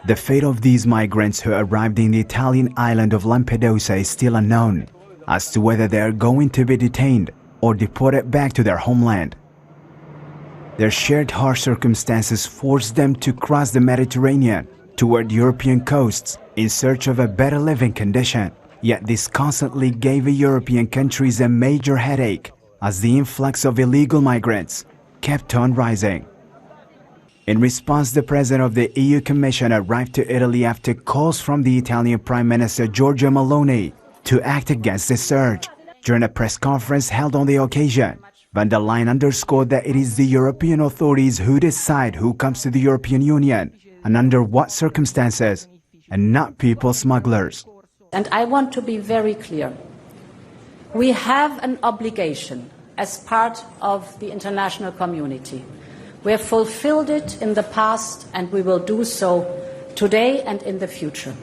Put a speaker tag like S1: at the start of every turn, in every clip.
S1: The fate of these migrants who arrived in the Italian island of Lampedusa is still unknown as to whether they are going to be detained or deported back to their homeland. Their shared harsh circumstances forced them to cross the Mediterranean toward European coasts in search of a better living condition. Yet this constantly gave European countries a major headache as the influx of illegal migrants kept on rising. In response, the President of the EU Commission arrived to Italy after calls from the Italian Prime Minister Giorgia Meloni to act against the surge. During a press conference held on the occasion, von der Leyen underscored that it is the European authorities who decide who comes to the European Union and under what circumstances, and not people smugglers.
S2: And I want to be very clear. We have an obligation as part of the international community. We have fulfilled it in the past and we will do so today and in the future.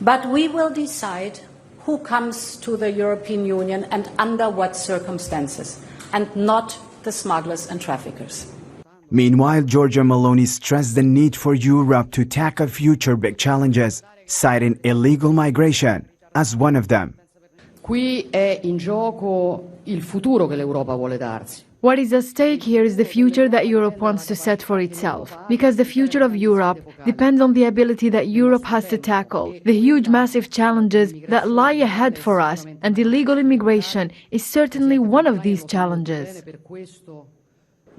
S2: But we will decide who comes to the European Union and under what circumstances, and not the smugglers and traffickers.
S1: Meanwhile, Giorgia Meloni stressed the need for Europe to tackle future big challenges, citing illegal migration as one of them.
S3: Qui è in gioco il futuro che l'Europa vuole darsi.
S4: What is at stake here is the future that Europe wants to set for itself, because the future of Europe depends on the ability that Europe has to tackle the huge massive challenges that lie ahead for us, and illegal immigration is certainly one of these challenges.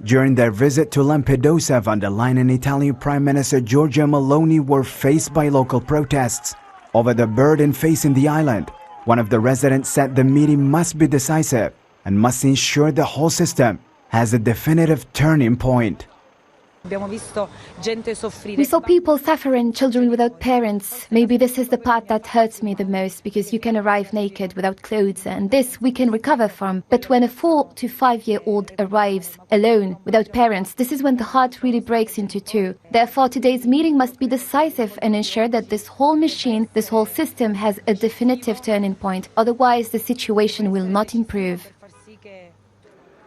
S1: During their visit to Lampedusa, von der Leyen and Italian Prime Minister Giorgia Meloni were faced by local protests over the burden facing the island. One of the residents said the meeting must be decisive and must ensure the whole system has a definitive turning point.
S5: We saw people suffering, children without parents. Maybe this is the part that hurts me the most, because you can arrive naked without clothes, and this we can recover from. But when a 4 to 5 year old arrives alone, without parents, this is when the heart really breaks into two. Therefore, today's meeting must be decisive and ensure that this whole machine, this whole system has a definitive turning point. Otherwise, the situation will not improve.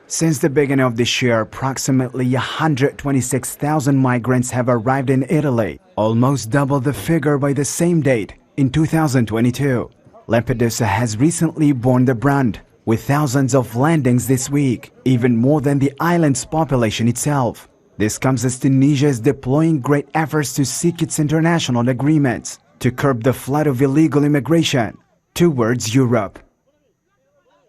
S1: Since the beginning of this year, approximately 126,000 migrants have arrived in Italy, almost double the figure by the same date in 2022. Lampedusa has recently borne the brunt, with thousands of landings this week, even more than the island's population itself. This comes as Tunisia is deploying great efforts to seek its international agreements to curb the flood of illegal immigration towards Europe.